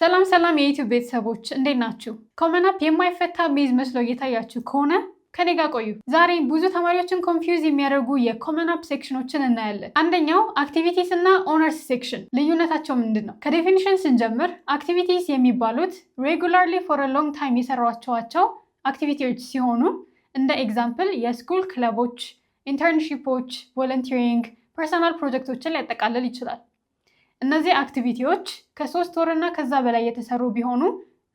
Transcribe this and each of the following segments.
ሰላም ሰላም የዩቲዩብ ቤተሰቦች እንዴት ናችሁ? ኮመን አፕ የማይፈታ ሜዝ መስሎ እየታያችሁ ከሆነ ከኔ ጋር ቆዩ። ዛሬ ብዙ ተማሪዎችን ኮንፊውዝ የሚያደርጉ የኮመን አፕ ሴክሽኖችን እናያለን። አንደኛው አክቲቪቲስ እና ኦነርስ ሴክሽን ልዩነታቸው ምንድን ነው? ከዴፊኒሽን ስንጀምር አክቲቪቲስ የሚባሉት ሬጉላርሊ ፎር ሎንግ ታይም የሰሯቸዋቸው አክቲቪቲዎች ሲሆኑ እንደ ኤግዛምፕል የስኩል ክለቦች፣ ኢንተርንሺፖች፣ ቮለንቲሪንግ፣ ፐርሰናል ፕሮጀክቶችን ሊያጠቃልል ይችላል። እነዚህ አክቲቪቲዎች ከ3 ወር እና ከዛ በላይ የተሰሩ ቢሆኑ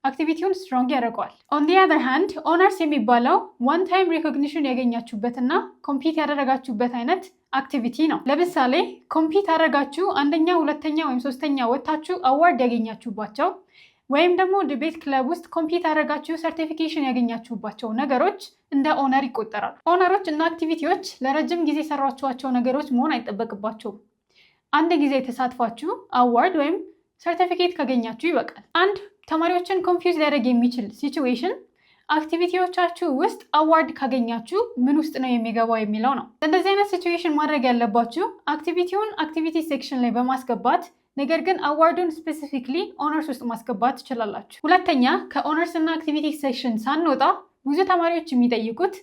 አክቲቪቲውን ስትሮንግ ያደርገዋል። ኦን ዲ አዘር ሃንድ ኦነርስ የሚባለው ዋን ታይም ሪኮግኒሽን ያገኛችሁበትና ኮምፒት ያደረጋችሁበት አይነት አክቲቪቲ ነው። ለምሳሌ ኮምፒት አደረጋችሁ አንደኛ፣ ሁለተኛ ወይም ሶስተኛ ወጥታችሁ አዋርድ ያገኛችሁባቸው ወይም ደግሞ ዲቤት ክለብ ውስጥ ኮምፒት አደረጋችሁ ሰርቲፊኬሽን ያገኛችሁባቸው ነገሮች እንደ ኦነር ይቆጠራሉ። ኦነሮች እና አክቲቪቲዎች ለረጅም ጊዜ የሰሯችኋቸው ነገሮች መሆን አይጠበቅባቸውም። አንድ ጊዜ ተሳትፏችሁ አዋርድ ወይም ሰርቲፊኬት ካገኛችሁ ይበቃል። አንድ ተማሪዎችን ኮንፊውዝ ሊያደርግ የሚችል ሲቹዌሽን አክቲቪቲዎቻችሁ ውስጥ አዋርድ ካገኛችሁ ምን ውስጥ ነው የሚገባው የሚለው ነው። እንደዚህ አይነት ሲቹዌሽን ማድረግ ያለባችሁ አክቲቪቲውን አክቲቪቲ ሴክሽን ላይ በማስገባት ነገር ግን አዋርዱን ስፔሲፊክሊ ኦነርስ ውስጥ ማስገባት ትችላላችሁ። ሁለተኛ ከኦነርስ እና አክቲቪቲ ሴክሽን ሳንወጣ ብዙ ተማሪዎች የሚጠይቁት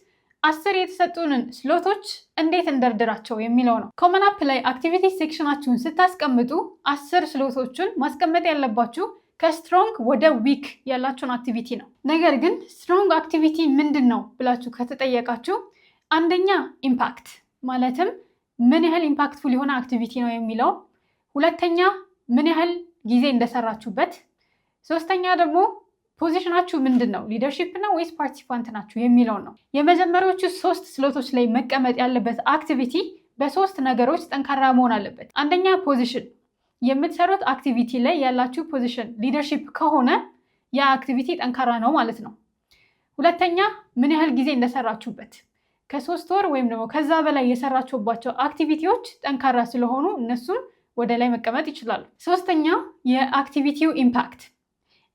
10 የተሰጡንን ስሎቶች እንዴት እንደርድራቸው የሚለው ነው። ኮመን አፕ ላይ አክቲቪቲ ሴክሽናችሁን ስታስቀምጡ 10 ስሎቶችን ማስቀመጥ ያለባችሁ ከስትሮንግ ወደ ዊክ ያላችሁን አክቲቪቲ ነው። ነገር ግን ስትሮንግ አክቲቪቲ ምንድን ነው ብላችሁ ከተጠየቃችሁ አንደኛ ኢምፓክት ማለትም ምን ያህል ኢምፓክትፉል የሆነ አክቲቪቲ ነው የሚለው፣ ሁለተኛ ምን ያህል ጊዜ እንደሰራችሁበት፣ ሶስተኛ ደግሞ ፖዚሽናችሁ ምንድን ነው ሊደርሺፕ ነው ወይስ ፓርቲሲፓንት ናችሁ የሚለውን ነው። የመጀመሪያዎቹ 3 ስሎቶች ላይ መቀመጥ ያለበት አክቲቪቲ በ3 ነገሮች ጠንካራ መሆን አለበት። አንደኛ ፖዚሽን፣ የምትሰሩት አክቲቪቲ ላይ ያላችሁ ፖዚሽን ሊደርሺፕ ከሆነ ያ አክቲቪቲ ጠንካራ ነው ማለት ነው። ሁለተኛ ምን ያህል ጊዜ እንደሰራችሁበት፣ ከ3 ወር ወይም ደግሞ ከዛ በላይ የሰራችሁባቸው አክቲቪቲዎች ጠንካራ ስለሆኑ እነሱም ወደ ላይ መቀመጥ ይችላሉ። ሶስተኛ የአክቲቪቲው ኢምፓክት፣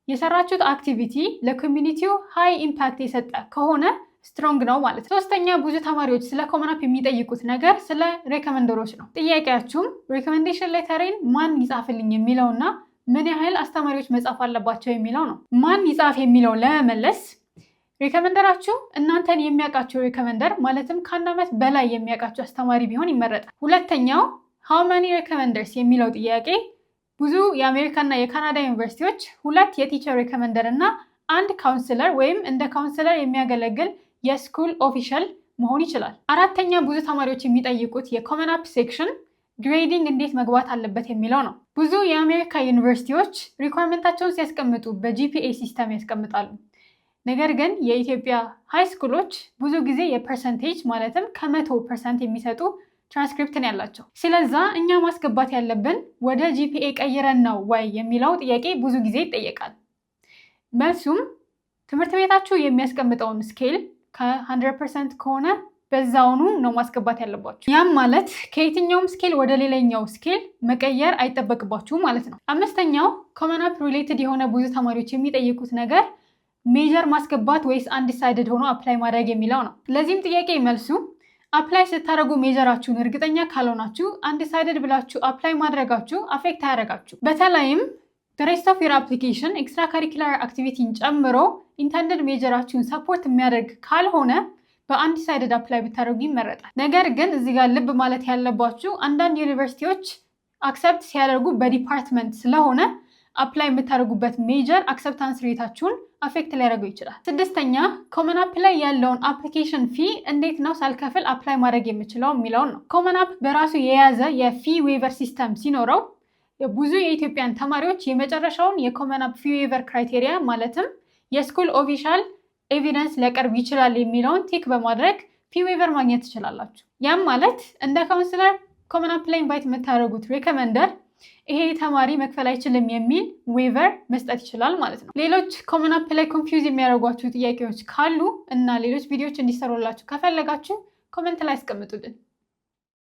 የሰራችሁት አክቲቪቲ ለኮሚኒቲው ሃይ ኢምፓክት የሰጠ ከሆነ ስትሮንግ ነው ማለት ነው። ሶስተኛ ብዙ ተማሪዎች ስለ ኮመን አፕ የሚጠይቁት ነገር ስለ ሬኮመንደሮች ነው። ጥያቄያችሁም ሬኮመንዴሽን ሌተሬን ማን ይጻፍልኝ የሚለውና ምን ያህል አስተማሪዎች መጻፍ አለባቸው የሚለው ነው። ማን ይጻፍ የሚለው ለመመለስ ሬኮመንደራችሁ እናንተን የሚያውቃቸው ሬኮመንደር ማለትም ከ1 ዓመት በላይ የሚያውቃቸው አስተማሪ ቢሆን ይመረጣል። ሁለተኛው ሃው መኒ ሬኮመንደርስ የሚለው ጥያቄ ብዙ የአሜሪካና የካናዳ ዩኒቨርሲቲዎች 2 የቲቸር ሬኮመንደር እና 1 ካውንስለር ወይም እንደ ካውንስለር የሚያገለግል የስኩል ኦፊሻል መሆን ይችላል። አራተኛ ብዙ ተማሪዎች የሚጠይቁት የኮመን አፕ ሴክሽን ግሬዲንግ እንዴት መግባት አለበት የሚለው ነው። ብዙ የአሜሪካ ዩኒቨርሲቲዎች ሪኳርመንታቸውን ሲያስቀምጡ በጂፒኤ ሲስተም ያስቀምጣሉ። ነገር ግን የኢትዮጵያ ሃይ ስኩሎች ብዙ ጊዜ የፐርሰንቴጅ ማለትም ከ100% የሚሰጡ ትራንስክሪፕትን ያላቸው። ስለዛ እኛ ማስገባት ያለብን ወደ ጂፒኤ ቀይረን ነው ወይ የሚለው ጥያቄ ብዙ ጊዜ ይጠየቃል። መልሱም ትምህርት ቤታችሁ የሚያስቀምጠውን ስኬል ከ100% ከሆነ በዛውኑ ነው ማስገባት ያለባችሁ። ያም ማለት ከየትኛውም ስኬል ወደ ሌላኛው ስኬል መቀየር አይጠበቅባችሁ ማለት ነው። አምስተኛው ኮመን አፕ ሪሌትድ የሆነ ብዙ ተማሪዎች የሚጠይቁት ነገር ሜጀር ማስገባት ወይስ አንዲሳይድድ ሆኖ አፕላይ ማድረግ የሚለው ነው። ለዚህም ጥያቄ መልሱ አፕላይ ስታደርጉ ሜጀራችሁን እርግጠኛ ካልሆናችሁ አንዲሳይድድ ብላችሁ አፕላይ ማድረጋችሁ አፌክት አያደርጋችሁ። በተለይም ሬስት ኦፍ ዩር አፕሊኬሽን ኤክስትራ ካሪኩላር አክቲቪቲን ጨምሮ ኢንተንድድ ሜጀራችሁን ሰፖርት የሚያደርግ ካልሆነ በአንዲሳይድድ አፕላይ ብታደርጉ ይመረጣል። ነገር ግን እዚህ ጋር ልብ ማለት ያለባችሁ አንዳንድ ዩኒቨርሲቲዎች አክሰፕት ሲያደርጉ በዲፓርትመንት ስለሆነ አፕላይ የምታደርጉበት ሜጀር አክሰፕታንስ ሬታችሁን አፌክት ሊያደርገው ይችላል። ስድስተኛ ኮመን አፕ ላይ ያለውን አፕሊኬሽን ፊ እንዴት ነው ሳልከፍል አፕላይ ማድረግ የምችለው የሚለውን ነው። ኮመን አፕ በራሱ የያዘ የፊ ዌቨር ሲስተም ሲኖረው ብዙ የኢትዮጵያን ተማሪዎች የመጨረሻውን የኮመን አፕ ፊ ዌቨር ክራይቴሪያ ማለትም የስኩል ኦፊሻል ኤቪደንስ ሊያቀርብ ይችላል የሚለውን ቲክ በማድረግ ፊ ዌቨር ማግኘት ትችላላችሁ። ያም ማለት እንደ ካውንስለር ኮመን አፕ ላይ ኢንቫይት የምታደርጉት ሬኮመንደር ይሄ ተማሪ መክፈል አይችልም የሚል ዌቨር መስጠት ይችላል ማለት ነው። ሌሎች ኮመን አፕ ላይ ኮንፊውዝ የሚያደርጓችሁ ጥያቄዎች ካሉ እና ሌሎች ቪዲዮዎች እንዲሰሩላችሁ ከፈለጋችሁ ኮመንት ላይ አስቀምጡልን።